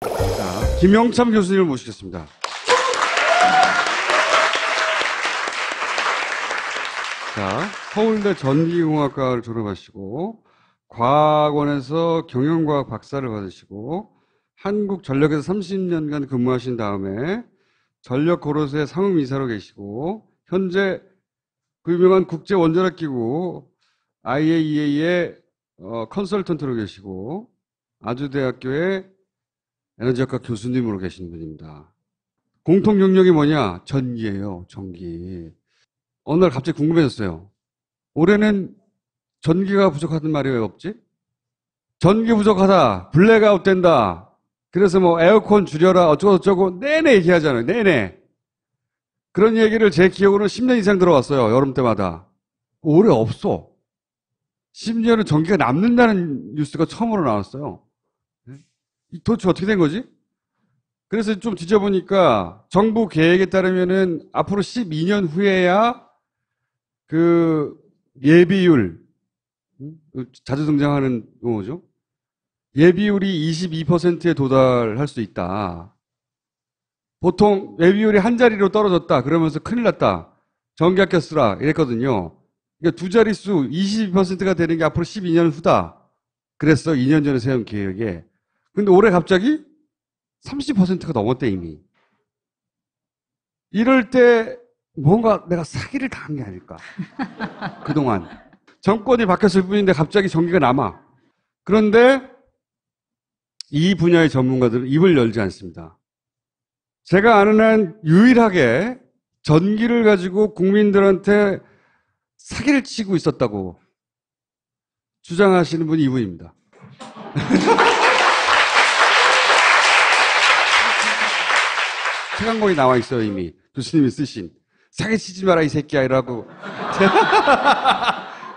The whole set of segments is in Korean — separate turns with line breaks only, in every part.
자, 김영참 교수님을 모시겠습니다. 자, 서울대 전기공학과를 졸업하시고 과학원에서 경영과학 박사를 받으시고 한국전력에서 30년간 근무하신 다음에 전력고로소의 상임이사로 계시고 현재 그 유명한 국제원자력기구 IAEA의 컨설턴트로 계시고 아주대학교의 에너지학과 교수님으로 계시는 분입니다. 공통 경력이 뭐냐? 전기예요. 전기. 어느 날 갑자기 궁금해졌어요. 올해는 전기가 부족하단 말이 왜 없지? 전기 부족하다. 블랙아웃 된다. 그래서 뭐 에어컨 줄여라 어쩌고저쩌고 내내 얘기하잖아요. 내내. 그런 얘기를 제 기억으로는 10년 이상 들어왔어요. 여름 때마다. 올해 없어. 심지어는 전기가 남는다는 뉴스가 처음으로 나왔어요. 도대체 어떻게 된 거지? 그래서 좀 뒤져보니까 정부 계획에 따르면은 앞으로 12년 후에야 그 예비율, 자주 등장하는 용어죠. 예비율이 22%에 도달할 수 있다. 보통 예비율이 한 자리로 떨어졌다. 그러면서 큰일 났다. 전기 아껴 쓰라. 이랬거든요. 그러니까 두 자릿수 22%가 되는 게 앞으로 12년 후다. 그랬어. 2년 전에 세운 계획에. 근데 올해 갑자기 30%가 넘었대, 이미. 이럴 때 뭔가 내가 사기를 당한 게 아닐까. 그동안. 정권이 바뀌었을 뿐인데 갑자기 전기가 남아. 그런데 이 분야의 전문가들은 입을 열지 않습니다. 제가 아는 한 유일하게 전기를 가지고 국민들한테 사기를 치고 있었다고 주장하시는 분이 이분입니다. 책 한 권이 나와 있어요, 이미. 교수님이 쓰신. 사기치지 마라, 이 새끼야, 이라고.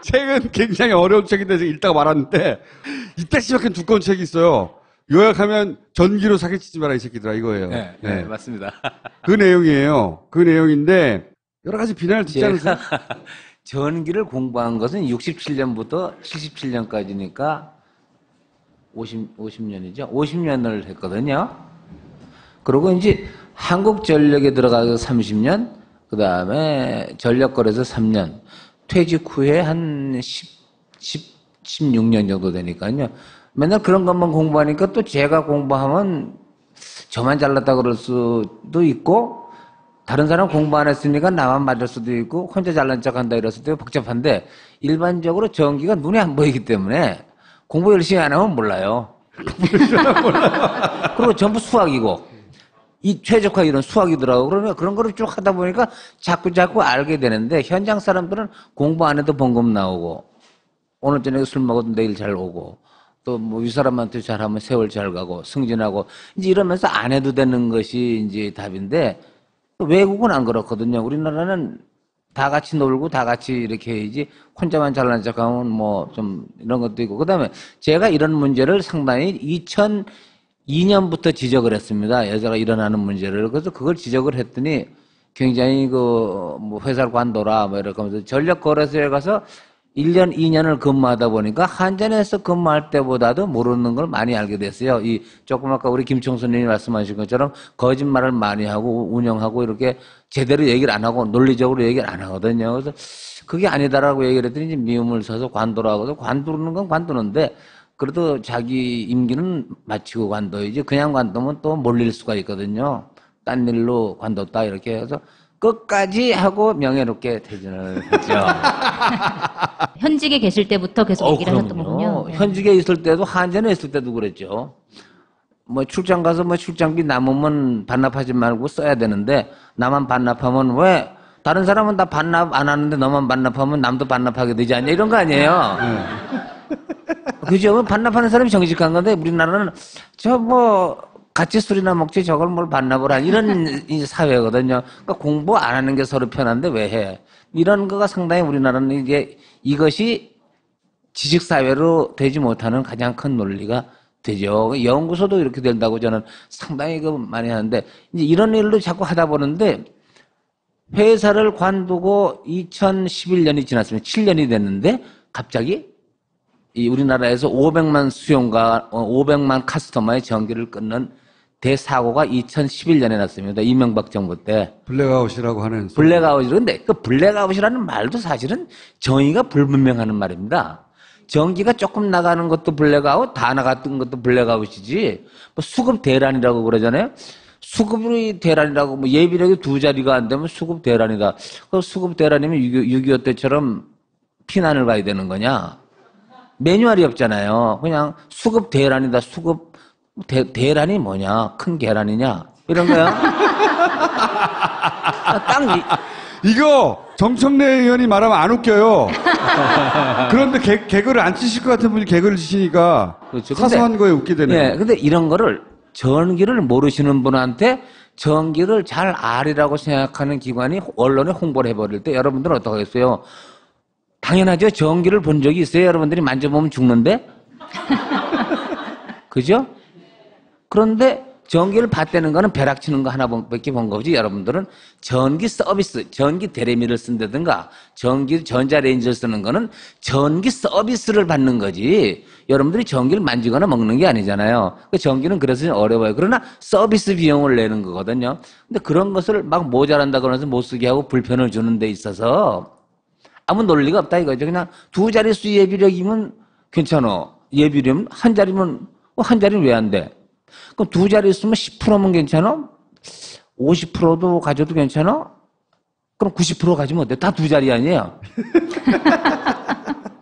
책은 굉장히 어려운 책인데 읽다가 말았는데, 이따시밖에 두꺼운 책이 있어요. 요약하면 전기로 사기치지 마라, 이 새끼들아, 이거예요.
네, 네, 맞습니다.
그 내용이에요. 그 내용인데, 여러 가지 비난을 듣지 않으세요?
전기를 공부한 것은 67년부터 77년까지니까 50년이죠. 50년을 했거든요. 그리고 이제 한국전력에 들어가서 30년, 그 다음에 전력거래소 3년, 퇴직 후에 한 16년 정도 되니까요. 맨날 그런 것만 공부하니까 또 제가 공부하면 저만 잘났다 그럴 수도 있고, 다른 사람 공부 안 했으니까 나만 맞을 수도 있고, 혼자 잘난 척 한다 이럴 수도 있고 복잡한데, 일반적으로 전기가 눈에 안 보이기 때문에 공부 열심히 안 하면 몰라요. 그리고 전부 수학이고, 이 최적화 이런 수학이더라고. 그러면 그런 거를 쭉 하다 보니까 자꾸 알게 되는데, 현장 사람들은 공부 안 해도 번금 나오고, 오늘 저녁에 술 먹어도 내일 잘 오고, 또 뭐 윗사람한테 잘하면 세월 잘 가고, 승진하고, 이제 이러면서 안 해도 되는 것이 이제 답인데, 외국은 안 그렇거든요. 우리나라는 다 같이 놀고 다 같이 이렇게 해야지, 혼자만 잘난 척하면 뭐 좀 이런 것도 있고. 그 다음에 제가 이런 문제를 상당히 2002년부터 지적을 했습니다. 여자가 일어나는 문제를. 그래서 그걸 지적을 했더니 굉장히 뭐 회사를 관둬라 뭐 이렇게 하면서 전력거래소에 가서 1년, 2년을 근무하다 보니까 한전에서 근무할 때보다도 모르는 걸 많이 알게 됐어요. 조금 아까 우리 김총수님이 말씀하신 것처럼 거짓말을 많이 하고 운영하고 이렇게 제대로 얘기를 안 하고 논리적으로 얘기를 안 하거든요. 그래서 그게 아니다라고 얘기를 했더니 이제 미움을 써서 관두라고. 관두는 건 관두는데 그래도 자기 임기는 마치고 관둬야지. 그냥 관두면 또 몰릴 수가 있거든요. 딴 일로 관뒀다 이렇게 해서 끝까지 하고 명예롭게 퇴진을 했죠.
현직에 계실 때부터 계속 얘기를 하셨던 거군요.
네. 현직에 있을 때도 한전에 있을 때도 그랬죠. 뭐 출장 가서 뭐 출장비 남으면 반납하지 말고 써야 되는데 나만 반납하면 왜 다른 사람은 다 반납 안 하는데 너만 반납하면 남도 반납하게 되지 않냐 이런 거 아니에요. 그죠? 반납하는 사람이 정직한 건데 우리나라는 저 뭐 같이 술이나 먹지 저걸 뭘 반납을 하는 이런 사회거든요. 그러니까 공부 안 하는 게 서로 편한데 왜 해? 이런 거가 상당히 우리나라는 이제 이것이 지식사회로 되지 못하는 가장 큰 논리가 되죠. 연구소도 이렇게 된다고 저는 상당히 많이 하는데 이제 이런 일로 자꾸 하다 보는데 회사를 관두고 2011년이 지났으면 7년이 됐는데 갑자기 이 우리나라에서 500만 수용가, 500만 카스터머의 전기를 끊는 대사고가 2011년에 났습니다. 이명박 정부 때.
블랙아웃이라고 하는.
블랙아웃이런데 그 블랙아웃이라는 말도 사실은 정의가 불분명하는 말입니다. 전기가 조금 나가는 것도 블랙아웃, 다 나갔던 것도 블랙아웃이지. 뭐 수급 대란이라고 그러잖아요. 수급이 대란이라고 뭐 예비력이 2자리가 안 되면 수급 대란이다. 그 수급 대란이면 6.25 때처럼 피난을 가야 되는 거냐? 매뉴얼이 없잖아요. 그냥 수급 대란이다. 수급 대란이 뭐냐? 큰 계란이냐? 이런 거요.
이거 정청래 의원이 말하면 안 웃겨요. 그런데 개그를 안 치실 것 같은 분이 개그를 치시니까
그렇죠.
사소한 거에 웃게 되네요.
네, 근데 이런 거를 전기를 모르시는 분한테 전기를 잘 알이라고 생각하는 기관이 언론에 홍보를 해버릴 때 여러분들은 어떻게 하겠어요? 당연하죠. 전기를 본 적이 있어요. 여러분들이 만져보면 죽는데? 그죠? 그런데 전기를 받대는 거는 벼락 치는 거 하나밖에 본 거지. 여러분들은 전기 서비스, 전기 대리미를 쓴다든가 전자레인지를 쓰는 거는 전기 서비스를 받는 거지. 여러분들이 전기를 만지거나 먹는 게 아니잖아요. 그 전기는 그래서 어려워요. 그러나 서비스 비용을 내는 거거든요. 근데 그런 것을 막 모자란다 그러면서 못 쓰게 하고 불편을 주는 데 있어서 아무 논리가 없다 이거죠. 그냥 2자릿수 예비력이면 괜찮아. 예비력이면 한 자리면 한 자리는 왜 안 돼? 그럼 2자릿수면 10%면 괜찮아? 50%도 가져도 괜찮아? 그럼 90% 가지면 어때? 다 2자리 아니에요?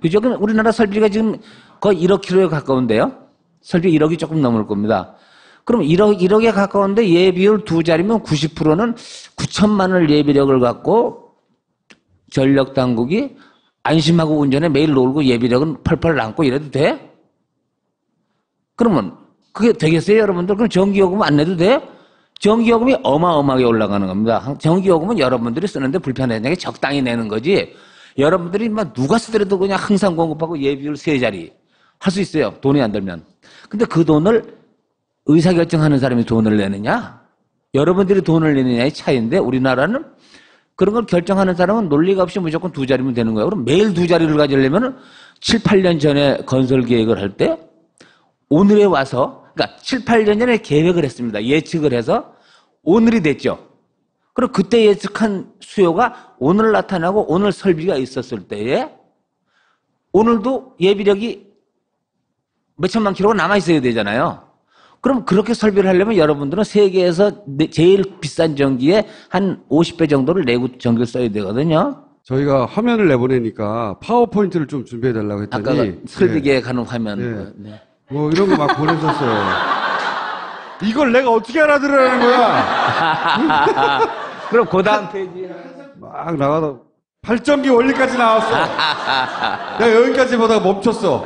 그죠? 그럼 우리나라 설비가 지금 거의 1억 킬로에 가까운데요? 설비 1억이 조금 넘을 겁니다. 그럼 1억에 가까운데 예비율 2자리면 90%는 9천만 원 예비력을 갖고 전력 당국이 안심하고 운전에 매일 놀고 예비력은 펄펄 남고 이래도 돼? 그러면 그게 되겠어요, 여러분들? 그럼 전기요금 안 내도 돼? 전기요금이 어마어마하게 올라가는 겁니다. 전기요금은 여러분들이 쓰는데 불편하게 적당히 내는 거지. 여러분들이 막 누가 쓰더라도 그냥 항상 공급하고 예비율 3자리 할 수 있어요. 돈이 안 들면. 근데 그 돈을 의사결정하는 사람이 돈을 내느냐? 여러분들이 돈을 내느냐의 차이인데 우리나라는 그런 걸 결정하는 사람은 논리가 없이 무조건 2자리면 되는 거예요. 그럼 매일 2자리를 가지려면 7, 8년 전에 건설 계획을 할 때 오늘에 와서 그러니까 7, 8년 전에 계획을 했습니다. 예측을 해서 오늘이 됐죠. 그럼 그때 예측한 수요가 오늘 나타나고 오늘 설비가 있었을 때에 오늘도 예비력이 몇천만 킬로가 남아있어야 되잖아요. 그럼 그렇게 설비를 하려면 여러분들은 세계에서 제일 비싼 전기에 한 50배 정도를 내고 전기를 써야 되거든요.
저희가 화면을 내보내니까 파워포인트를 좀 준비해달라고 했더니.
아까 설비
네.
계획하는 화면.
네.
네.
뭐 이런 거 막 보내셨어요. 이걸 내가 어떻게 알아들으라는 거야?
그럼 그 다음 페이지.
막 나가다 발전기 원리까지 나왔어. 내가 여기까지 보다가 멈췄어.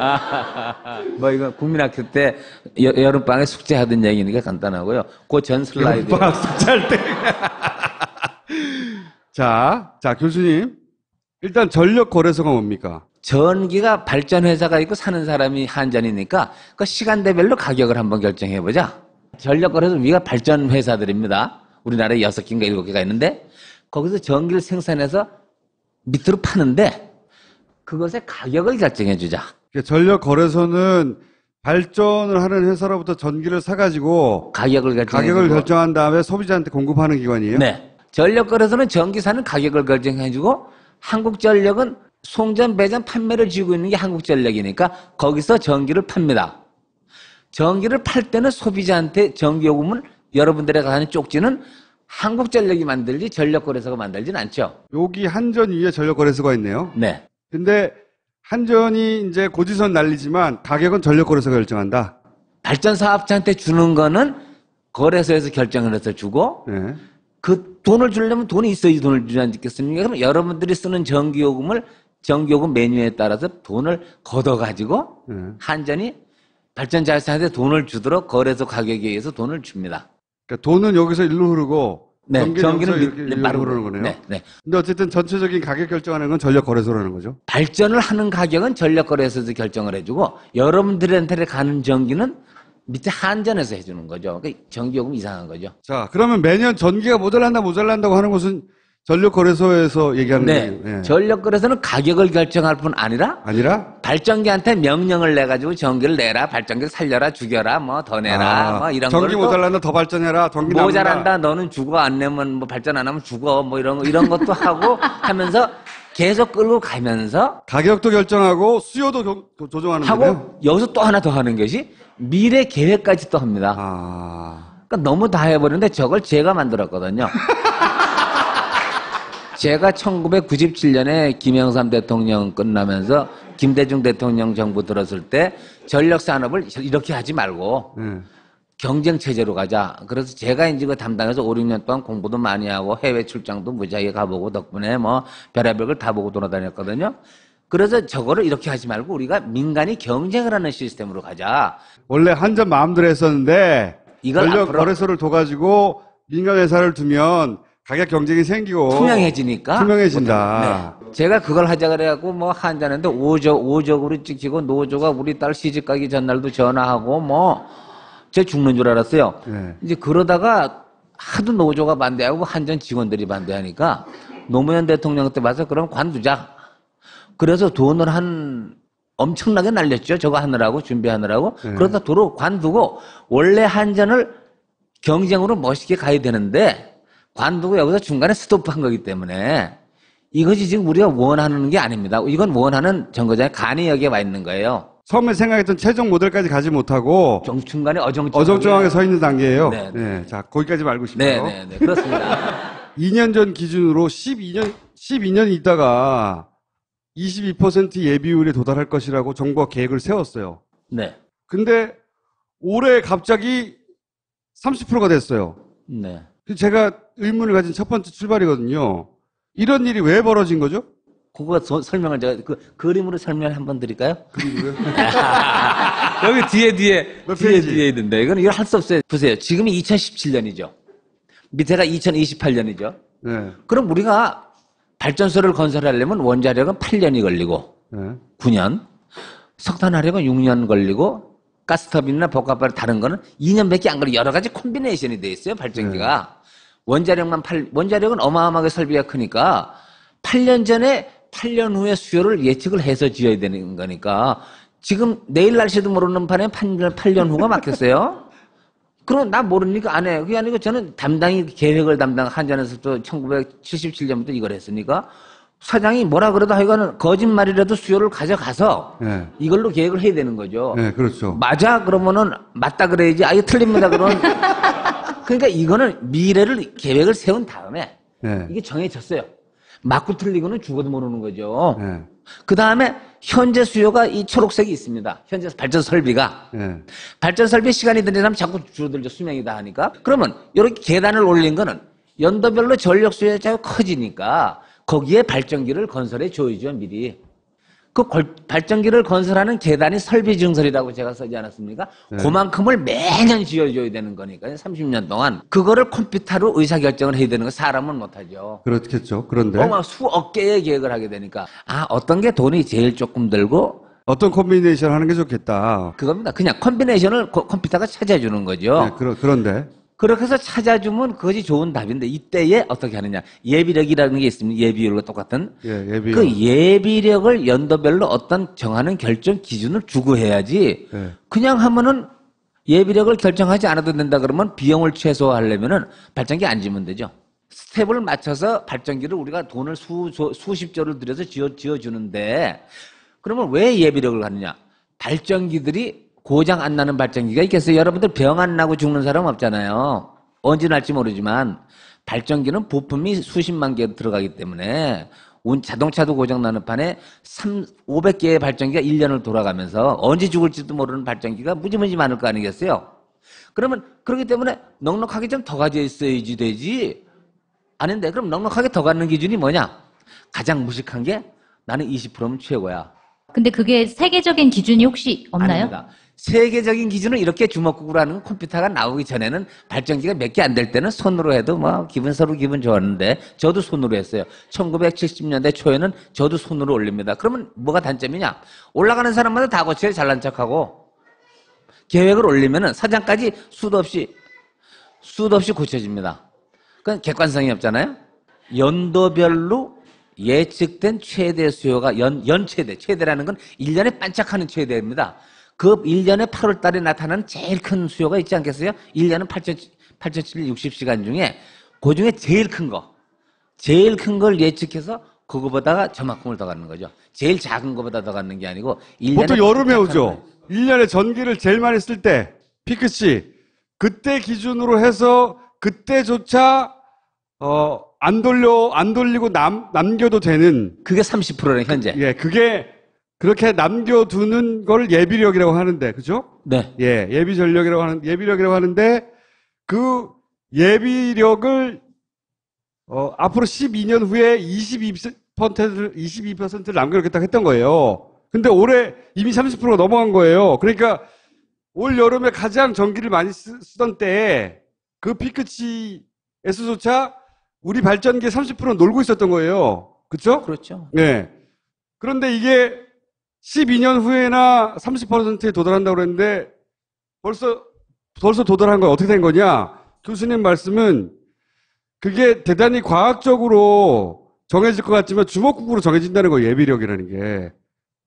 뭐 이거 국민학교 때 여름방에 숙제하던 얘기니까 간단하고요. 그 전 슬라이드.
여름방학 숙제할 때. 자, 교수님. 일단 전력거래소가 뭡니까?
전기가 발전회사가 있고 사는 사람이 한전이니까 그 시간대별로 가격을 한번 결정해보자. 전력거래소 위가 발전회사들입니다. 우리나라에 6개인가 7개가 있는데 거기서 전기를 생산해서 밑으로 파는데 그것의 가격을 결정해주자.
전력거래소는 발전을 하는 회사로부터 전기를 사가지고 가격을 결정한 다음에 소비자한테 공급하는 기관이에요?
네. 전력거래소는 전기 사는 가격을 결정해주고 한국전력은 송전, 배전, 판매를 쥐고 있는 게 한국전력이니까 거기서 전기를 팝니다. 전기를 팔 때는 소비자한테 전기요금을 여러분들의 가는 쪽지는 한국전력이 만들지 전력거래소가 만들진 않죠.
여기 한전 위에 전력거래소가 있네요.
네.
근데 한전이 이제 고지선 날리지만 가격은 전력거래소가 결정한다.
발전사업자한테 주는 거는 거래소에서 결정을 해서 주고
네.
그 돈을 주려면 돈이 있어야지 돈을 주지 않겠습니까? 그럼 여러분들이 쓰는 전기요금 메뉴에 따라서 돈을 걷어가지고 한전이 발전자회사한테 돈을 주도록 거래소 가격에 의해서 돈을 줍니다.
그러니까 돈은 여기서 일로 흐르고
네, 전기는
이렇게 일로 흐르는 거네요.
네, 네.
근데 어쨌든 전체적인 가격 결정하는 건 전력거래소라는 거죠.
발전을 하는 가격은 전력거래소에서 결정을 해주고 여러분들한테 가는 전기는 밑에 한전에서 해주는 거죠. 그러니까 전기요금 이상한 거죠.
자, 그러면 매년 전기가 모자란다고 하는 것은 전력거래소에서 얘기하는
네.
거예요. 예.
전력거래소는 가격을 결정할 뿐 아니라
아니라
발전기한테 명령을 내가지고 전기를 내라, 발전기를 살려라, 죽여라, 뭐 더 내라, 뭐 이런
전기
걸
모자란다 더 발전해라. 전기
모자란다, 너는 죽어, 안 내면 뭐 발전 안 하면 죽어, 뭐 이런 것도 하고 하면서 계속 끌고 가면서
가격도 결정하고 수요도 조정하는 거예요.
하고 여기서 또 하나 더 하는 것이 미래 계획까지 또 합니다. 그러니까 너무 다 해버리는데 저걸 제가 만들었거든요. 제가 1997년에 김영삼 대통령 끝나면서 김대중 대통령 정부 들었을 때 전력산업을 이렇게 하지 말고 경쟁체제로 가자. 그래서 제가 이제 그 담당해서 5, 6년 동안 공부도 많이 하고 해외 출장도 무지하게 가보고 덕분에 뭐 별의별 걸 다 보고 돌아다녔거든요. 그래서 저거를 이렇게 하지 말고 우리가 민간이 경쟁을 하는 시스템으로 가자.
원래 한전 마음대로 했었는데
이걸
전력 거래소를 둬가지고 민간 회사를 두면 가격 경쟁이 생기고
투명해지니까
투명해진다.
네. 제가 그걸 하자 그래갖고 뭐 한자는데 오적으로 찍히고 노조가 우리 딸 시집 가기 전날도 전화하고 뭐 제 죽는 줄 알았어요.
네.
이제 그러다가 하도 노조가 반대하고 한전 직원들이 반대하니까 노무현 대통령 때 봐서 그럼 관두자. 그래서 돈을 엄청나게 날렸죠. 저거 하느라고 준비하느라고. 그러다 도로 관두고 원래 한전을 경쟁으로 멋있게 가야 되는데 관두고 여기서 중간에 스톱한 거기 때문에 이것이 지금 우리가 원하는 게 아닙니다. 이건 원하는 정거장의 간이 여기에 와 있는 거예요.
처음에 생각했던 최종 모델까지 가지 못하고
중간에
어정쩡하게 서 있는 단계예요.
네.
네. 자, 거기까지 말고 싶어요.
네, 그렇습니다.
2년 전 기준으로 12년 있다가 22% 예비율에 도달할 것이라고 정부가 계획을 세웠어요.
네.
근데 올해 갑자기 30%가 됐어요.
네.
제가 의문을 가진 첫 번째 출발이거든요. 이런 일이 왜 벌어진 거죠?
그거 설명을 제가 그림으로 설명을 한번 드릴까요?
그리고요.
여기 뒤에
몇 페이지?
뒤에 있는데 이건 할 수 없어요. 보세요. 지금이 2017년이죠. 밑에가 2028년이죠.
네.
그럼 우리가 발전소를 건설하려면 원자력은 8년이 걸리고
네.
9년, 석탄화력은 6년 걸리고 가스터빈이나 복합발 다른 거는 2년밖에 안 걸리고 여러 가지 콤비네이션이 돼 있어요. 발전기가. 원자력은 어마어마하게 설비가 크니까 8년 전에 8년 후에 수요를 예측을 해서 지어야 되는 거니까 지금 내일 날씨도 모르는 판에 8년 후가 막혔어요. 그럼 나 모르니까 안 해. 그게 아니고 저는 계획을 담당 한전에서부터 1977년부터 이걸 했으니까 사장이 뭐라 그래도 하여간은 거짓말이라도 수요를 가져가서
네.
이걸로 계획을 해야 되는 거죠.
네, 그렇죠.
맞아 그러면은 맞다 그래야지. 아예 틀립니다 그러면 그러니까 이거는 미래를 계획을 세운 다음에
네.
이게 정해졌어요. 맞고 틀리고는 죽어도 모르는 거죠.
네.
그 다음에 현재 수요가 이 초록색이 있습니다. 현재 발전 설비가.
네.
발전 설비 시간이 들이면 자꾸 줄어들죠. 수명이 다 하니까. 그러면 이렇게 계단을 올린 거는 연도별로 전력 수요가 커지니까 거기에 발전기를 건설해 줘야죠. 미리. 그 발전기를 건설하는 계단이 설비 증설이라고 제가 쓰지 않았습니까?
네.
그만큼을 매년 지어줘야 되는 거니까요. 30년 동안. 그거를 컴퓨터로 의사결정을 해야 되는 거 사람은 못하죠.
그렇겠죠. 그런데
수억 개의 계획을 하게 되니까 어떤 게 돈이 제일 조금 들고
어떤 콤비네이션 하는 게 좋겠다.
그겁니다. 그냥 컴비네이션을 컴퓨터가 찾아주는 거죠.
네, 그런데
그렇게 해서 찾아주면 그것이 좋은 답인데 이때에 어떻게 하느냐. 예비력이라는 게 있습니다. 예비율과 똑같은.
예비.
그 예비력을 연도별로 어떤 정하는 결정 기준을 주고 해야지.
네.
그냥 하면은 예비력을 결정하지 않아도 된다 그러면 비용을 최소화하려면은 발전기 안 지면 되죠. 스텝을 맞춰서 발전기를 우리가 돈을 수십조를 들여서 지어주는데 그러면 왜 예비력을 하느냐. 발전기들이 고장 안 나는 발전기가 있겠어요. 여러분들 병 안 나고 죽는 사람 없잖아요. 언제 날지 모르지만 발전기는 부품이 수십만 개 들어가기 때문에 자동차도 고장 나는 판에 500개의 발전기가 1년을 돌아가면서 언제 죽을지도 모르는 발전기가 무지무지 많을 거 아니겠어요. 그러면 그렇기 때문에 넉넉하게 좀 더 가져 있어야지 되지. 아닌데 그럼 넉넉하게 더 갖는 기준이 뭐냐. 가장 무식한 게 나는 20%면 최고야.
근데 그게 세계적인 기준이 혹시 없나요?
아닙니다. 세계적인 기준은 이렇게 주먹구구로 하는 건 컴퓨터가 나오기 전에는 발전기가 몇 개 안 될 때는 손으로 해도 서로 기분 좋았는데 저도 손으로 했어요. 1970년대 초에는 저도 손으로 올립니다. 그러면 뭐가 단점이냐? 올라가는 사람마다 다 고쳐요. 잘난 척하고. 계획을 올리면은 사장까지 수도 없이 고쳐집니다. 그건 객관성이 없잖아요. 연도별로 예측된 최대 수요가 최대라는 건 1년에 반짝하는 최대입니다. 그 1년에 8월 달에 나타나는 제일 큰 수요가 있지 않겠어요? 1년은 8,760시간 중에 그 중에 제일 큰 걸 예측해서 그거보다가 저만큼을 더 갖는 거죠. 제일 작은 거보다 더 갖는 게 아니고 1년에
보통 여름에
반짝하는
오죠.
거예요.
1년에 전기를 제일 많이 쓸 때, 피크치. 그때 기준으로 해서 그때조차 안 돌리고 남겨도 되는,
그게 30%네 현재.
예, 그게 그렇게 남겨두는 걸 예비력이라고 하는데, 그죠?
네.
예, 예비력이라고 하는데, 그 예비력을, 앞으로 12년 후에 22%를 남겨놓겠다고 했던 거예요. 근데 올해 이미 30%가 넘어간 거예요. 그러니까 올 여름에 가장 전기를 많이 쓰던 때에 그 피크치에서조차 우리 발전기에 30%는 놀고 있었던 거예요. 그쵸?
그렇죠.
네. 그런데 이게 12년 후에나 30%에 도달한다고 그랬는데 벌써 도달한 건 어떻게 된 거냐? 교수님 말씀은 그게 대단히 과학적으로 정해질 것 같지만 주먹국으로 정해진다는 거예요. 예비력이라는 게.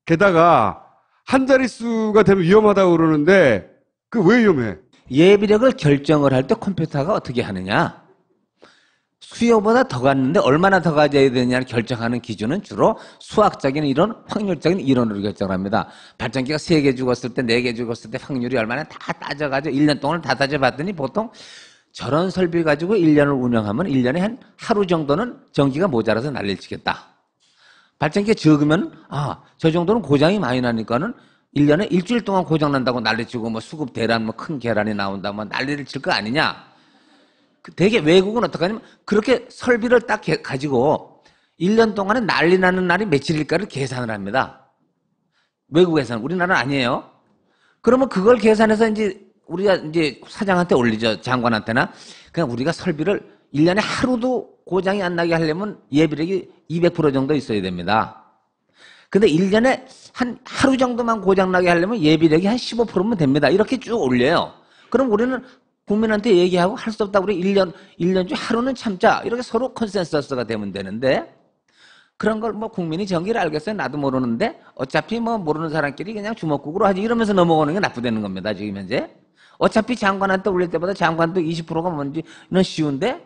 게다가 한 자릿수가 되면 위험하다고 그러는데 그 왜 위험해?
예비력을 결정을 할 때 컴퓨터가 어떻게 하느냐? 수요보다 더 갔는데 얼마나 더 가져야 되느냐를 결정하는 기준은 주로 수학적인 이론, 확률적인 이론으로 결정합니다. 발전기가 3개 죽었을 때, 4개 죽었을 때 확률이 얼마나 다 따져가지고 1년 동안 다 따져봤더니 보통 저런 설비 가지고 1년을 운영하면 1년에 한 하루 정도는 전기가 모자라서 난리를 치겠다. 발전기가 적으면 저 정도는 고장이 많이 나니까는 1년에 일주일 동안 고장 난다고 난리치고 뭐 수급 대란 뭐 큰 계란이 나온다 뭐 난리를 칠 거 아니냐. 되게 외국은 어떻게 하냐면 그렇게 설비를 딱 가지고 1년 동안에 난리 나는 날이 며칠일까를 계산을 합니다. 외국에서는. 우리나라는 아니에요. 그러면 그걸 계산해서 우리가 사장한테 올리죠. 장관한테나. 그냥 우리가 설비를 1년에 하루도 고장이 안 나게 하려면 예비력이 200% 정도 있어야 됩니다. 근데 1년에 한 하루 정도만 고장나게 하려면 예비력이 한 15%면 됩니다. 이렇게 쭉 올려요. 그럼 우리는 국민한테 얘기하고 할 수 없다. 우리 1년 중 하루는 참자. 이렇게 서로 컨센서스가 되면 되는데 그런 걸 뭐 국민이 전기를 알겠어요. 나도 모르는데 어차피 뭐 모르는 사람끼리 그냥 주먹국으로 하지 이러면서 넘어가는 게 나쁘다는 겁니다. 지금 현재. 어차피 장관한테 올릴 때보다 장관도 20%가 뭔지는 쉬운데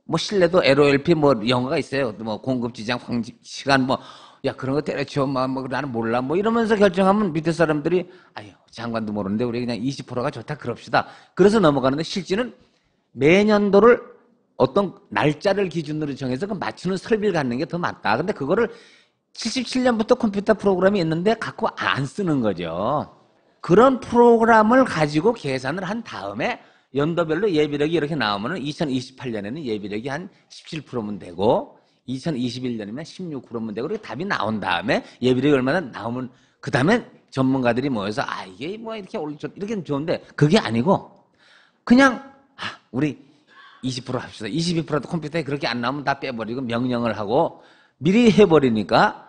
뭐 실내도 LOLP 뭐 영어가 있어요. 뭐 공급지장 시간 뭐 야 그런 거 때려치워 뭐 나는 몰라 뭐 이러면서 결정하면 밑에 사람들이 아유 장관도 모르는데 우리 그냥 20%가 좋다 그럽시다. 그래서 넘어가는데 실제는 매년도를 어떤 날짜를 기준으로 정해서 그 맞추는 설비를 갖는 게 더 맞다. 근데 그거를 77년부터 컴퓨터 프로그램이 있는데 갖고 안 쓰는 거죠. 그런 프로그램을 가지고 계산을 한 다음에 연도별로 예비력이 이렇게 나오면은 2028년에는 예비력이 한 17%면 되고 2021년이면 16%면 되고 그렇게 답이 나온 다음에 예비력이 얼마나 나오면 그 다음에 전문가들이 모여서 이게 뭐 이렇게 이렇게 좋은데 그게 아니고 그냥 우리 20% 합시다. 22%도 컴퓨터에 그렇게 안 나오면 다 빼버리고 명령을 하고 미리 해버리니까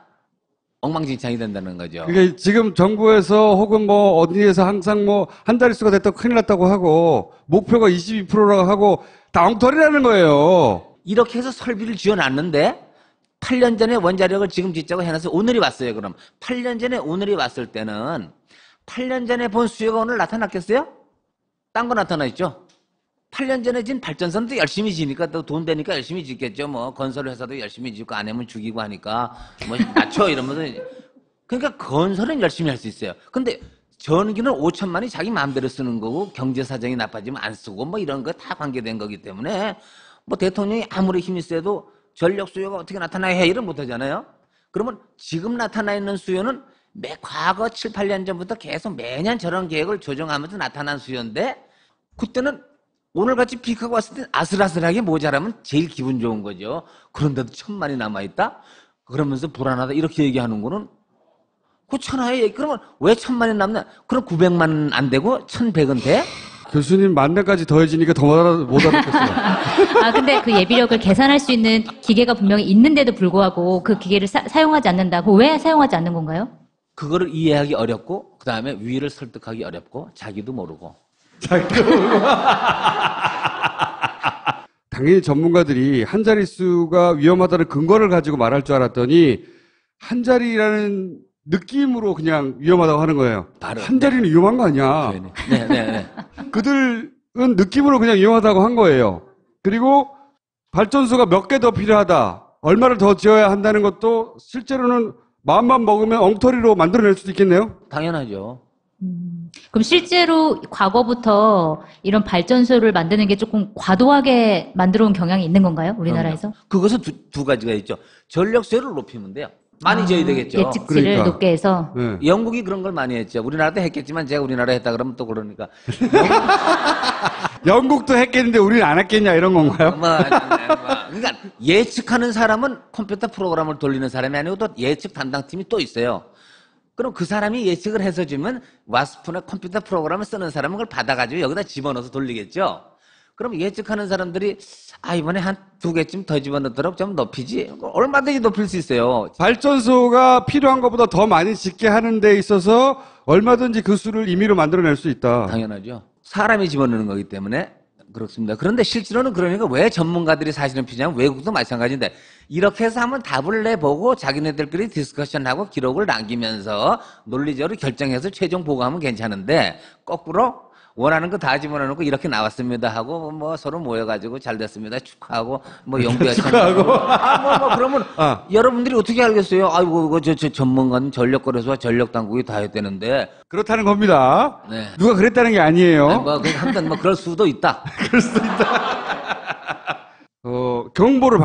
엉망진창이 된다는 거죠.
그게 지금 정부에서 혹은 뭐 어디에서 항상 뭐 한 자릿수가 됐다고 큰일 났다고 하고 목표가 22%라고 하고 다 엉터리라는 거예요.
이렇게 해서 설비를 지어놨는데 8년 전에 원자력을 지금 짓자고 해놔서 오늘이 왔어요. 그럼 8년 전에 오늘이 왔을 때는 8년 전에 본 수요가 오늘 나타났겠어요? 딴 거 나타나 있죠. 8년 전에 진 발전선도 열심히 지니까 또 돈 되니까 열심히 짓겠죠. 뭐 건설 회사도 열심히 짓고 안 하면 죽이고 하니까 뭐 맞춰 이러면서 그러니까 건설은 열심히 할 수 있어요. 근데 전기는 5천만이 자기 마음대로 쓰는 거고 경제 사정이 나빠지면 안 쓰고 뭐 이런 거 다 관계된 거기 때문에 뭐 대통령이 아무리 힘이 세도 전력 수요가 어떻게 나타나야 해 이런 못 하잖아요. 그러면 지금 나타나 있는 수요는 과거 7, 8년 전부터 계속 매년 저런 계획을 조정하면서 나타난 수요인데 그때는 오늘같이 피크가 왔을 때 아슬아슬하게 모자라면 제일 기분 좋은 거죠. 그런데도 1,000만이 남아있다? 그러면서 불안하다 이렇게 얘기하는 거는 그 천하의 얘기. 그러면 왜 1,000만이 남나? 그럼 900만 안 되고 1,100은 돼?
교수님 만대까지 더해지니까 더 못 알아듣겠어요.
근데 그 예비력을 계산할 수 있는 기계가 분명히 있는데도 불구하고 그 기계를 사용하지 않는다고 왜 사용하지 않는 건가요?
그거를 이해하기 어렵고 그 다음에 위를 설득하기 어렵고 자기도 모르고.
당연히 전문가들이 한 자릿수가 위험하다는 근거를 가지고 말할 줄 알았더니 한 자리라는 느낌으로 그냥 위험하다고 하는 거예요.
바로,
한 자리는 위험한 거 아니야.
네.
그들은 느낌으로 그냥 위험하다고 한 거예요. 그리고 발전소가 몇 개 더 필요하다. 얼마를 더 지어야 한다는 것도 실제로는 마음만 먹으면 엉터리로 만들어낼 수도 있겠네요.
당연하죠.
그럼 실제로 과거부터 이런 발전소를 만드는 게 조금 과도하게 만들어 온 경향이 있는 건가요? 우리나라에서?
그것은 두 가지가 있죠. 전력 수요를 높이면 돼요. 많이 지어야 되겠죠.
예측치를
그러니까.
높게 해서.
네.
영국이 그런 걸 많이 했죠. 우리나라도 했겠지만 제가 우리나라 했다 그러면 또 그러니까.
영국도 했겠는데 우리는 안 했겠냐 이런 건가요?
그러니까 예측하는 사람은 컴퓨터 프로그램을 돌리는 사람이 아니고 또 예측 담당팀이 또 있어요. 그럼 그 사람이 예측을 해서 주면 와스프나 컴퓨터 프로그램을 쓰는 사람은 그걸 받아가지고 여기다 집어넣어서 돌리겠죠. 그럼 예측하는 사람들이 이번에 한 2개쯤 더 집어넣도록 좀 높이지. 얼마든지 높일 수 있어요.
발전소가 필요한 것보다 더 많이 짓게 하는 데 있어서 얼마든지 그 수를 임의로 만들어낼 수 있다.
당연하죠. 사람이 집어넣는 거기 때문에 그렇습니다. 그런데 실제로는 그러니까 왜 전문가들이 사실은 필요하냐면 외국도 마찬가지인데 이렇게 해서 한번 답을 내보고 자기네들끼리 디스커션하고 기록을 남기면서 논리적으로 결정해서 최종 보고하면 괜찮은데 거꾸로 원하는 거 다 집어넣고 이렇게 나왔습니다 하고 뭐 서로 모여가지고 잘 됐습니다 축하하고 뭐 영부야
축하하고
그러면 여러분들이 어떻게 알겠어요? 아이고 저 전문가는 전력거래소와 전력당국이 다 했다는데
그렇다는 겁니다.
네.
누가 그랬다는 게 아니에요.
아무튼 뭐 그럴 수도 있다.
그럴 수도 있다. 경보를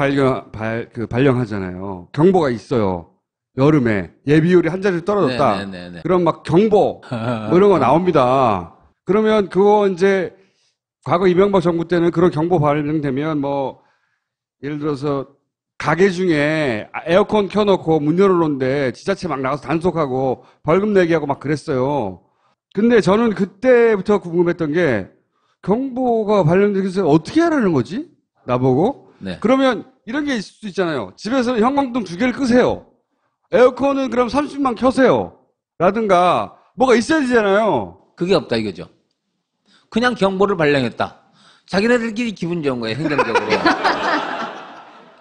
발령하잖아요. 경보가 있어요. 여름에 예비율이 한 자리 떨어졌다.
네네네.
그럼 막 경보 뭐 이런 거 나옵니다. 그러면 그거 이제 과거 이명박 정부 때는 그런 경보 발령되면 뭐 예를 들어서 가게 중에 에어컨 켜놓고 문 열어놓는데 지자체 막 나가서 단속하고 벌금 내기 하고 막 그랬어요. 근데 저는 그때부터 궁금했던 게 경보가 발령돼서 어떻게 하라는 거지? 나보고?
네.
그러면 이런 게 있을 수 있잖아요. 집에서 형광등 2개를 끄세요. 에어컨은 그럼 30만 켜세요. 라든가 뭐가 있어야 되잖아요.
그게 없다 이거죠. 그냥 경보를 발령했다. 자기네들끼리 기분 좋은 거예요, 행정적으로.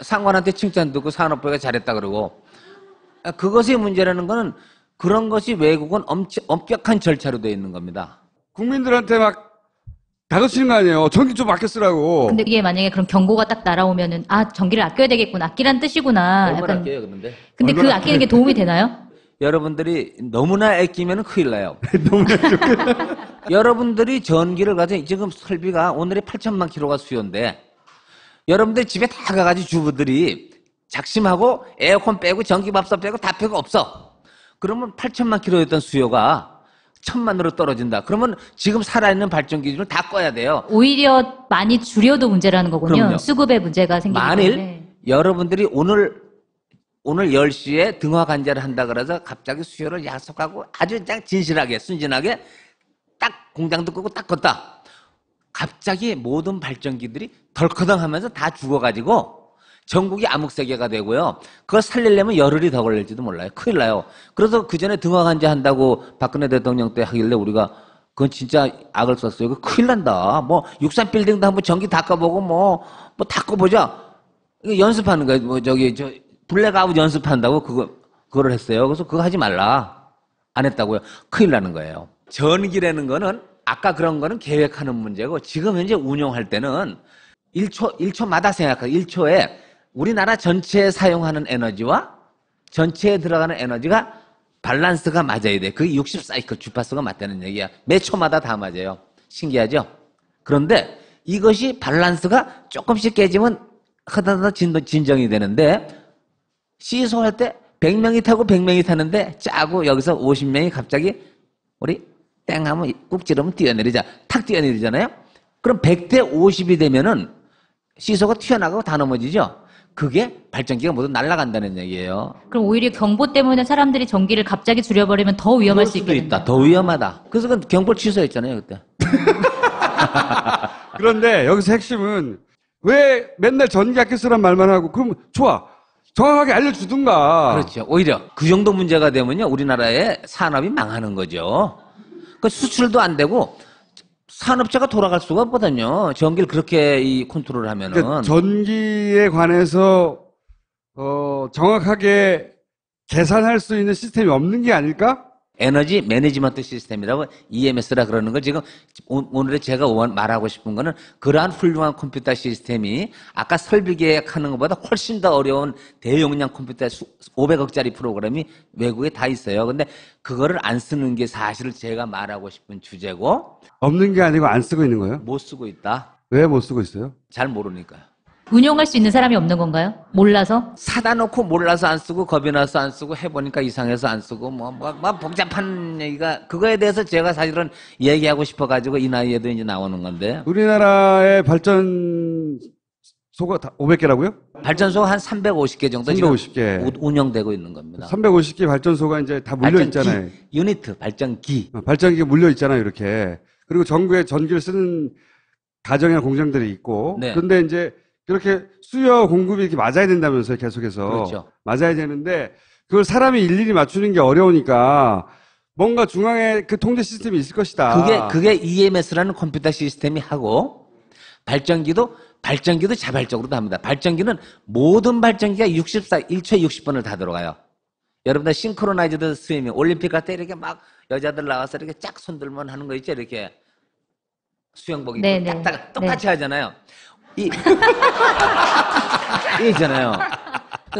상관한테 칭찬 듣고 산업부가 잘했다 그러고. 그것이 문제라는 거는 그런 것이 외국은 엄격한 절차로 되어 있는 겁니다.
국민들한테 막 다그치는 거 아니에요. 전기 좀 아껴 쓰라고.
근데 이게 만약에 그런 경고가 딱 날아오면은 전기를 아껴야 되겠구나. 아끼란 뜻이구나.
얼마나
약간.
아껴요, 그런데?
근데 그 아끼는 게 도움이 되나요?
여러분들이 너무나 아끼면 큰일 나요. 여러분들이 전기를 가지고 지금 설비가 오늘이 8천만 킬로가 수요인데 여러분들 집에 다 가가지고 주부들이 작심하고 에어컨 빼고 전기밥솥 빼고 다 빼고 없어. 그러면 8천만 킬로였던 수요가 1,000만으로 떨어진다. 그러면 지금 살아있는 발전 기준을 다 꺼야 돼요.
오히려 많이 줄여도 문제라는 거군요.
그럼요.
수급의 문제가 생기기
만일
때문에.
여러분들이 오늘 10시에 등화 관제를 한다 그래서 갑자기 수요를 약속하고 아주 그냥 진실하게 순진하게 딱 공장도 끄고 딱 껐다. 갑자기 모든 발전기들이 덜커덩 하면서 다 죽어가지고 전국이 암흑세계가 되고요. 그걸 살리려면 열흘이 더 걸릴지도 몰라요. 큰일 나요. 그래서 그 전에 등화 관제 한다고 박근혜 대통령 때 하길래 우리가 그건 진짜 악을 썼어요. 그거 큰일 난다. 뭐 63 빌딩도 한번 전기 다 꺼보고 뭐 다 꺼보자. 이거 연습하는 거예요. 블랙아웃 연습한다고 그거를 했어요. 그래서 그거 하지 말라. 안 했다고요. 큰일 나는 거예요. 전기라는 거는 아까 그런 거는 계획하는 문제고 지금 현재 운용할 때는 1초마다 생각해요. 1초에 우리나라 전체에 사용하는 에너지와 전체에 들어가는 에너지가 밸런스가 맞아야 돼. 그게 60사이클 주파수가 맞다는 얘기야. 매 초마다 다 맞아요. 신기하죠? 그런데 이것이 밸런스가 조금씩 깨지면 하다하다 진정이 되는데 시소할 때 100명이 타고 100명이 타는데 짜고 여기서 50명이 갑자기 우리 땡 하면 꾹 찌르면 뛰어내리자. 탁 뛰어내리잖아요. 그럼 100대 50이 되면은 시소가 튀어나가고 다 넘어지죠. 그게 발전기가 모두 날아간다는 얘기예요.
그럼 오히려 경보 때문에 사람들이 전기를 갑자기 줄여버리면 더 위험할 수
수도
있겠네요.
있다. 더 위험하다. 그래서 그 경보를 취소했잖아요 그때.
그런데 여기서 핵심은 왜 맨날 전기 아껴 쓰란 말만 하고 그럼 좋아. 정확하게 알려주든가.
그렇죠. 오히려 그 정도 문제가 되면요 우리나라의 산업이 망하는 거죠. 그 수출도 안 되고 산업체가 돌아갈 수가 없거든요. 전기를 그렇게 이 컨트롤 하면은.
그러니까 전기에 관해서 정확하게 계산할 수 있는 시스템이 없는 게 아닐까?
에너지 매니지먼트 시스템이라고 EMS라 그러는 걸 지금 오늘에 제가 말하고 싶은 거는 그러한 훌륭한 컴퓨터 시스템이 아까 설비 계획하는 것보다 훨씬 더 어려운 대용량 컴퓨터 500억짜리 프로그램이 외국에 다 있어요. 근데 그거를 안 쓰는 게 사실 제가 말하고 싶은 주제고
없는 게 아니고 안 쓰고 있는 거예요?
못 쓰고 있다.
왜 못 쓰고 있어요?
잘 모르니까요.
운용할 수 있는 사람이 없는 건가요? 몰라서?
사다 놓고 몰라서 안 쓰고 겁이 나서 안 쓰고 해보니까 이상해서 안 쓰고 뭐 복잡한 얘기가 그거에 대해서 제가 사실은 얘기하고 싶어가지고 이 나이에도 이제 나오는 건데
우리나라의 발전소가 다 500개라고요?
발전소가 한 350개 정도
350개.
지금 운영되고 있는 겁니다.
350개 발전소가 이제 다 물려 있잖아요.
유니트 발전기.
발전기가 물려 있잖아요, 이렇게. 그리고 전국에 전기를 쓰는 가정이나 공장들이 있고.
네.
근데 이제 그렇게 수요와 공급이 이렇게 맞아야 된다면서요, 계속해서.
그렇죠.
맞아야 되는데 그걸 사람이 일일이 맞추는 게 어려우니까 뭔가 중앙에 그 통제 시스템이 있을 것이다.
그게 EMS라는 컴퓨터 시스템이 하고 발전기도 자발적으로 합니다. 발전기는 모든 발전기가 1초에 60번을 다 들어가요. 여러분들 싱크로나이즈드 스위밍 올림픽 갈 때 이렇게 막 여자들 나와서 이렇게 쫙 손들면 하는 거 있죠, 이렇게 수영복 입고
네네.
딱딱 똑같이 하잖아요. 있잖아요.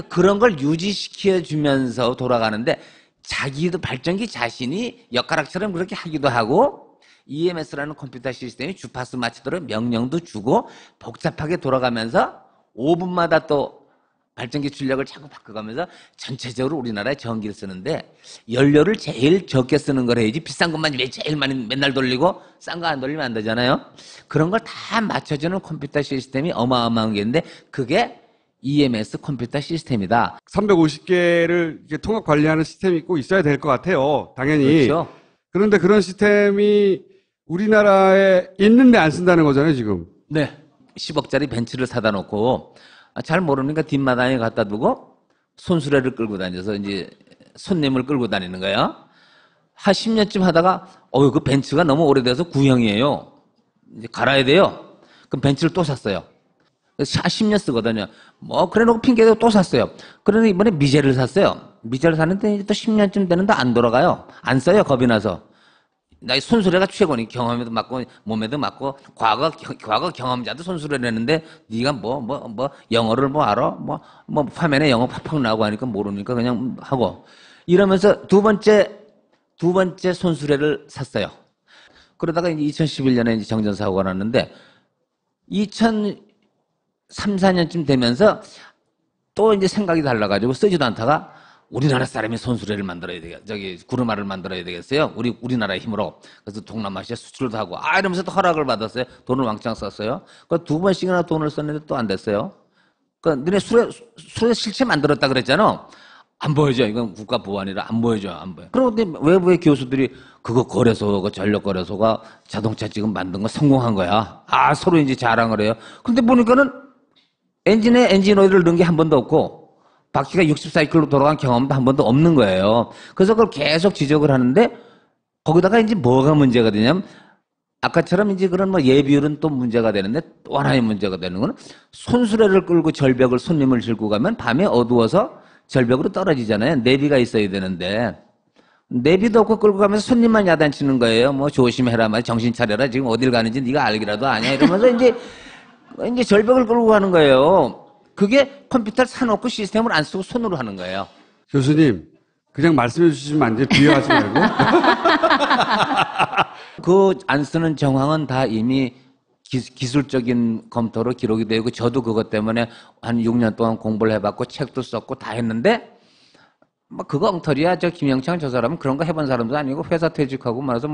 그런 걸 유지시켜 주면서 돌아가는데 자기도 발전기 자신이 엿가락처럼 그렇게 하기도 하고 EMS라는 컴퓨터 시스템이 주파수 맞추도록 명령도 주고 복잡하게 돌아가면서 5분마다 또 발전기 출력을 자꾸 바꿔가면서 전체적으로 우리나라에 전기를 쓰는데 연료를 제일 적게 쓰는 걸 해야지 비싼 것만 제일 많이 맨날 돌리고 싼 거 안 돌리면 안 되잖아요. 그런 걸 다 맞춰주는 컴퓨터 시스템이 어마어마한 게 있는데 그게 EMS 컴퓨터 시스템이다.
350개를 통합 관리하는 시스템이 꼭 있어야 될 것 같아요. 당연히.
그렇죠.
그런데 그런 시스템이 우리나라에 있는데 안 쓴다는 거잖아요, 지금.
네. 10억짜리 벤츠를 사다 놓고 잘 모르니까 뒷마당에 갖다 두고 손수레를 끌고 다녀서 이제 손님을 끌고 다니는 거예요. 한 10년쯤 하다가 그 벤츠가 너무 오래돼서 구형이에요. 이제 갈아야 돼요. 그럼 벤츠를 또 샀어요. 10년 쓰거든요. 그래놓고 핑계대고 또 샀어요. 그러니 이번에 미제를 샀어요. 미제를 샀는데 이제 또 10년쯤 되는데 안 돌아가요. 안 써요. 겁이 나서. 나의 손수레가 최고니 경험에도 맞고 몸에도 맞고 과거 경험자도 손수레를 했는데 네가 영어를 알아? 화면에 영어 팍팍 나오고 하니까 모르니까 그냥 하고 이러면서 두 번째 손수레를 샀어요. 그러다가 이제 2011년에 이제 정전사고가 났는데 2003, 4년쯤 되면서 또 이제 생각이 달라가지고 쓰지도 않다가 우리나라 사람이 손수레를 만들어야 되겠, 구르마를 만들어야 되겠어요. 우리나라의 힘으로. 그래서 동남아시아 수출도 하고, 이러면서 또 허락을 받았어요. 돈을 왕창 썼어요. 그 두 번씩이나 돈을 썼는데 또 안 됐어요. 너네 수레 실체 만들었다 그랬잖아. 안 보여줘. 이건 국가 보안이라 안 보여줘. 안 보여. 그런데 외부의 교수들이 그거 전력 거래소가 자동차 지금 만든 거 성공한 거야. 서로 이제 자랑을 해요. 근데 보니까는 엔진에 엔진 오일을 넣은 게 한 번도 없고, 바퀴가 60사이클로 돌아간 경험도 한 번도 없는 거예요. 그래서 그걸 계속 지적을 하는데 거기다가 이제 뭐가 문제가 되냐면 아까처럼 이제 그런 예비율은 또 문제가 되는데 또 하나의 문제가 되는 거는 손수레를 끌고 절벽을 손님을 싣고 가면 밤에 어두워서 절벽으로 떨어지잖아요. 내비가 있어야 되는데 내비도 없고 끌고 가면서 손님만 야단치는 거예요. 조심해라, 정신 차려라. 지금 어딜 가는지 네가 알기라도 아냐 이러면서 이제 절벽을 끌고 가는 거예요. 그게 컴퓨터를 사놓고 시스템을 안 쓰고 손으로 하는 거예요.
교수님, 그냥 말씀해 주시면 안 돼요? 비하하지 말고.
그 안 쓰는 정황은 다 이미 기술적인 검토로 기록이 되고 저도 그것 때문에 한 6년 동안 공부를 해봤고 책도 썼고 다 했는데 그거 엉터리야. 김영창 저 사람은 그런 거 해본 사람도 아니고 회사 퇴직하고 말해서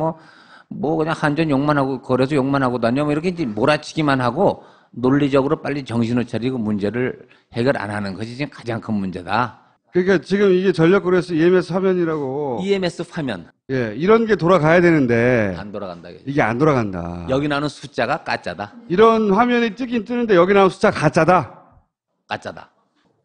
그냥 한전 욕만 하고 거래소 욕만 하고 다녀 이렇게 이제 몰아치기만 하고 논리적으로 빨리 정신을 차리고 문제를 해결 안 하는 것이 지금 가장 큰 문제다.
그러니까 지금 이게 전력거래소 EMS 화면이라고.
EMS 화면.
예, 이런 게 돌아가야 되는데.
안 돌아간다.
이게 안 돌아간다.
여기 나오는 숫자가 가짜다.
이런 화면이 뜨긴 뜨는데 여기 나오는 숫자 가짜다.
가짜다.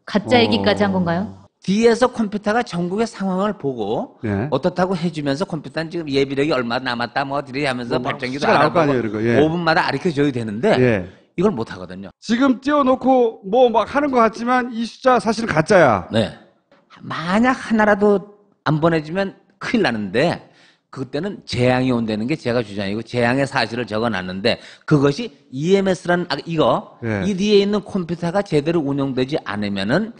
가짜 얘기까지 한 건가요?
뒤에서 컴퓨터가 전국의 상황을 보고
예.
어떻다고 해주면서 컴퓨터는 지금 예비력이 얼마 남았다 뭐 어디래 하면서 발전기도
숫자가 나올 거
알아보고
아니에요, 이런 거. 예.
5분마다 가르쳐줘야 되는데
예.
이걸 못 하거든요.
지금 띄워놓고 뭐 막 하는 것 같지만 이 숫자 사실은 가짜야.
네. 만약 하나라도 안 보내주면 큰일 나는데 그때는 재앙이 온다는 게 제가 주장이고 재앙의 사실을 적어놨는데 그것이 EMS라는 이거
예.
이 뒤에 있는 컴퓨터가 제대로 운영되지 않으면은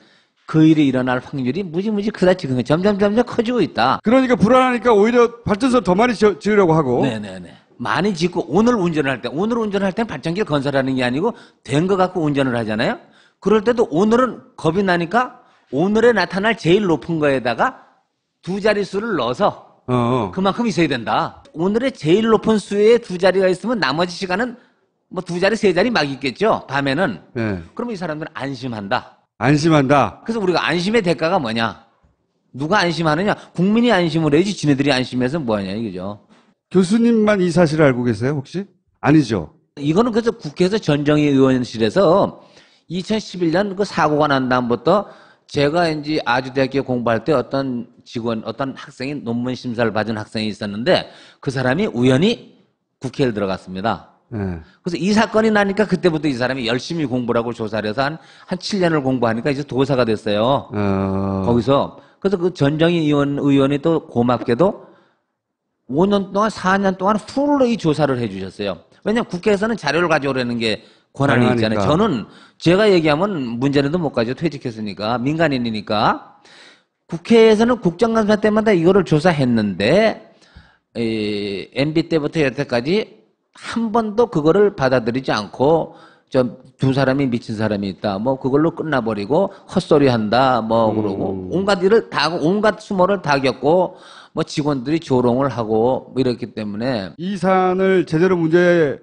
그 일이 일어날 확률이 무지무지 크다 지금 점점 커지고 있다.
그러니까 불안하니까 오히려 발전소 더 많이 지으려고 하고.
네네네. 많이 짓고 오늘 운전할 때 발전기를 건설하는 게 아니고 된 거 갖고 운전을 하잖아요. 그럴 때도 오늘은 겁이 나니까 오늘에 나타날 제일 높은 거에다가 두 자릿수를 넣어서 그만큼 있어야 된다. 오늘의 제일 높은 수에 두 자리가 있으면 나머지 시간은 뭐 두 자리, 세 자리 막 있겠죠. 밤에는.
예.
그러면 이 사람들은 안심한다.
안심한다.
그래서 우리가 안심의 대가가 뭐냐? 누가 안심하느냐? 국민이 안심을 해야지 지네들이 안심해서 뭐하냐 이거죠.
교수님만 이 사실을 알고 계세요, 혹시? 아니죠.
이거는 그래서 국회에서 전정희 의원실에서 2011년 그 사고가 난 다음부터 제가 이제 아주대학교 공부할 때 어떤 학생이 논문 심사를 받은 학생이 있었는데 그 사람이 우연히 국회에 들어갔습니다.
예.
그래서 이 사건이 나니까 그때부터 이 사람이 열심히 공부를 하고 조사를 해서 한 7년을 공부하니까 이제 도사가 됐어요. 거기서. 그래서 그 전정희 의원이 또 고맙게도 5년 동안, 4년 동안 풀로 이 조사를 해 주셨어요. 왜냐면 국회에서는 자료를 가져오라는 게 권한이 있잖아요. 저는 제가 얘기하면 문제는도 못 가죠. 퇴직했으니까. 민간인이니까. 국회에서는 국정감사 때마다 이거를 조사했는데, MB 때부터 여태까지 한 번도 그거를 받아들이지 않고, 두 사람이 미친 사람이 있다. 뭐, 그걸로 끝나버리고, 헛소리 한다. 뭐, 그러고, 온갖 일을 다 하고, 온갖 수모를 다 겪고, 뭐, 직원들이 조롱을 하고, 뭐 이렇기 때문에.
이 사안을 제대로 문제를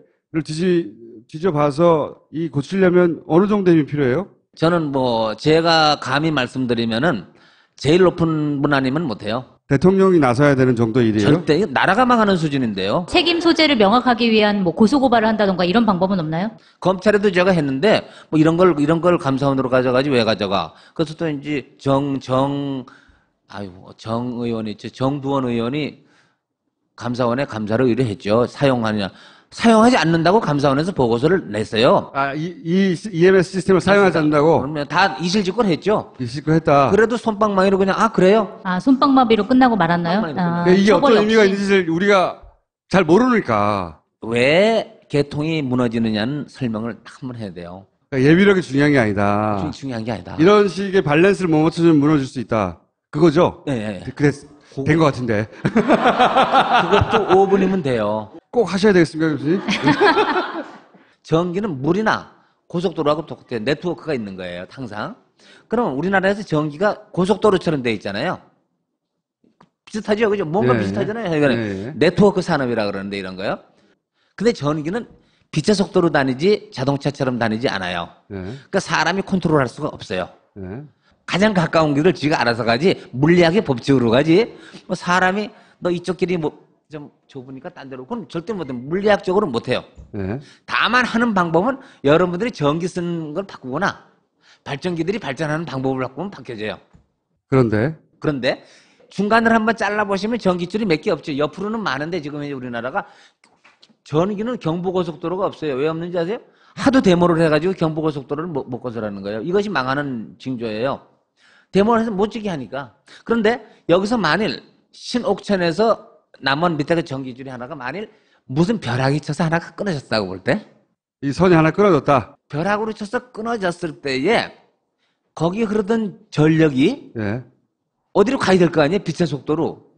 뒤져봐서 이 고치려면 어느 정도 힘이 필요해요?
저는 뭐, 제가 감히 말씀드리면은, 제일 높은 분 아니면 못해요.
대통령이 나서야 되는 정도 일이에요?
절대 나라가 망하는 수준인데요.
책임 소재를 명확하기 위한 뭐 고소고발을 한다던가 이런 방법은 없나요?
검찰에도 제가 했는데 뭐 이런 걸 감사원으로 가져가지 왜 가져가? 그래서 또 이제 정 의원이 있죠. 정두원 의원이 감사원에 감사를 의뢰했죠. 사용하지 않는다고 감사원에서 보고서를 냈어요.
이 EMS 시스템을 사용하지 않는다고?
그러면 다 이실직고를 했죠.
이실고 했다.
그래도 손방망이로 그냥 그래요?
손방마비로 끝나고 말았나요?
그러니까 이게
처벌
어떤 의미가
없이.
있는지를 우리가 잘 모르니까.
왜 개통이 무너지느냐는 설명을 딱 한번 해야 돼요.
그러니까 예비력이 중요한 게 아니다.
중요한 게 아니다.
이런 식의 밸런스를 못 맞춰주면 무너질 수 있다. 그거죠?
네.
된 것 같은데.
그것도 5분이면 돼요.
꼭 하셔야 되겠습니까, 교수님?
전기는 물이나 고속도로하고 똑같아요. 네트워크가 있는 거예요, 항상. 그러면 우리나라에서 전기가 고속도로처럼 돼 있잖아요. 비슷하죠, 그죠? 뭔가
네.
비슷하잖아요. 이거는 네트워크 산업이라 그러는데 이런 거요. 근데 전기는 빛의 속도로 다니지 자동차처럼 다니지 않아요. 그러니까 사람이 컨트롤할 수가 없어요. 가장 가까운 길을 지가 알아서 가지 물리학의 법칙으로 가지 뭐 사람이 너 이쪽 길이 뭐 좀 좁으니까 딴 데로 그건 절대 못해. 물리학적으로 못해요. 다만 하는 방법은 여러분들이 전기 쓰는 걸 바꾸거나 발전기들이 발전하는 방법을 바꾸면 바뀌어져요. 그런데 중간을 한번 잘라보시면 전기줄이 몇 개 없죠. 옆으로는 많은데 지금 우리나라가 전기는 경부고속도로가 없어요. 왜 없는지 아세요? 하도 데모를 해가지고 경부고속도로를 못 건설하는 거예요. 이것이 망하는 징조예요. 데모를 해서 못 지게 하니까. 그런데 여기서 만일 신옥천에서 남원 밑에 그 전기줄이 하나가 만일 무슨 벼락이 쳐서 하나가 끊어졌다고 볼 때?
이 선이 하나 끊어졌다.
벼락으로 쳐서 끊어졌을 때에 거기 흐르던 전력이 어디로 가야 될 거 아니에요? 빛의 속도로.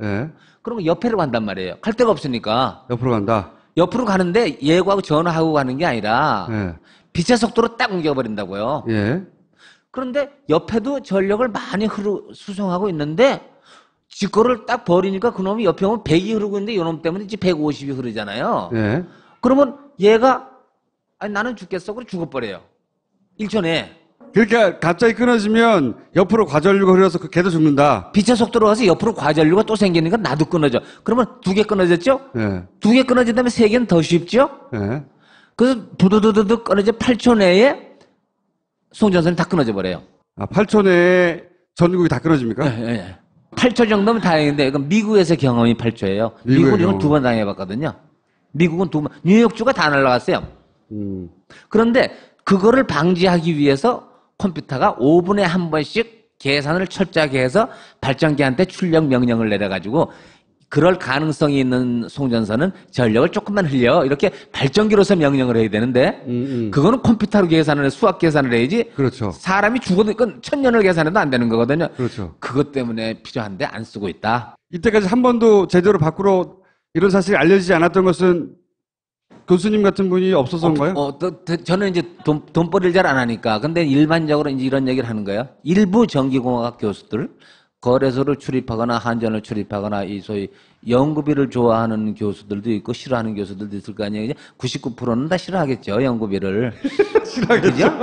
그러면 옆에로 간단 말이에요. 갈 데가 없으니까.
옆으로 간다.
옆으로 가는데 얘하고 전화하고 가는 게 아니라 빛의 속도로 딱 옮겨버린다고요. 그런데 옆에도 전력을 많이 수송하고 있는데 지 거를 딱 버리니까 그놈이 옆에 오면 100이 흐르고 있는데 이놈 때문에 이제 150이 흐르잖아요. 그러면 얘가 나는 죽겠어. 그래 죽어버려요. 1초 내에.
그러니까 갑자기 끊어지면 옆으로 과전류가 흐려서 그 개도 죽는다.
빛의 속도로 가서 옆으로 과전류가 또 생기니까 나도 끊어져. 그러면 2개 끊어졌죠? 2개 끊어진 다음에 3개는 더 쉽죠? 그래서 두두두두두 끊어져 8초 내에 송전선이 다 끊어져 버려요.
8초 내에 전국이 다 끊어집니까?
예. 8초 정도면 다행인데 이건 미국에서 경험이 8초예요.
미국의
미국은 이걸
경험.
2번 당해봤거든요. 미국은 2번. 뉴욕주가 다 날라갔어요. 그런데 그거를 방지하기 위해서 컴퓨터가 5분에 한 번씩 계산을 철저하게 해서 발전기한테 출력 명령을 내려가지고 그럴 가능성이 있는 송전선은 전력을 조금만 흘려 이렇게 발전기로서 명령을 해야 되는데 그거는 컴퓨터로 계산을 해 수학 계산을 해야지
그렇죠.
사람이 죽어도 이건 1000년을 계산해도 안 되는 거거든요.
그렇죠.
그것 때문에 필요한데 안 쓰고 있다.
이때까지 한 번도 제대로 밖으로 이런 사실이 알려지지 않았던 것은 교수님 같은 분이 없어서인가요?
저는 이제 돈벌이를 잘 안 하니까. 근데 일반적으로 이제 이런 얘기를 하는 거예요. 일부 전기공학 교수들, 거래소를 출입하거나 한전을 출입하거나 이 소위 연구비를 좋아하는 교수들도 있고 싫어하는 교수들도 있을 거 아니에요. 99%는 다 싫어하겠죠, 연구비를.
싫어하겠죠.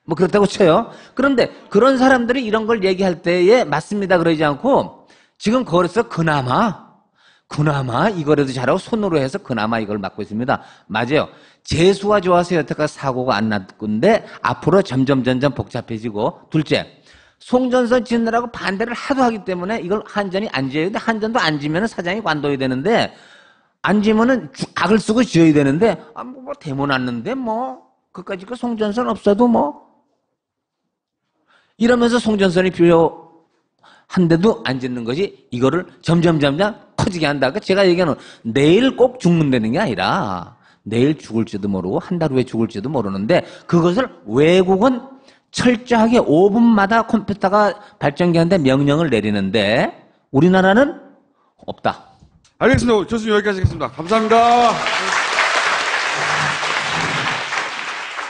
뭐 그렇다고 쳐요. 그런데 그런 사람들이 이런 걸 얘기할 때에 맞습니다 그러지 않고 지금 거래소 그나마 이거라도 잘하고 손으로 해서 그나마 이걸 맡고 있습니다. 맞아요. 재수가 좋아서 여태까지 사고가 안 났건데 앞으로 점점 복잡해지고 둘째 송전선 짓느라고 반대를 하도 하기 때문에 이걸 한전이 안 지어야 되는데 한전도 안 지면 사장이 관둬야 되는데 안 지면은 악을 쓰고 지어야 되는데 뭐 대모났는데 뭐 그까짓 거 송전선 없어도 뭐 이러면서 송전선이 필요한데도 안 짓는 것이 이거를 점점 커지게 한다. 그러니까 제가 얘기하는 내일 꼭 죽는다는 게 아니라 내일 죽을지도 모르고 한 달 후에 죽을지도 모르는데 그것을 외국은 철저하게 5분마다 컴퓨터가 발전기한테 명령을 내리는데 우리나라는 없다.
알겠습니다. 교수님 여기까지 하겠습니다. 감사합니다.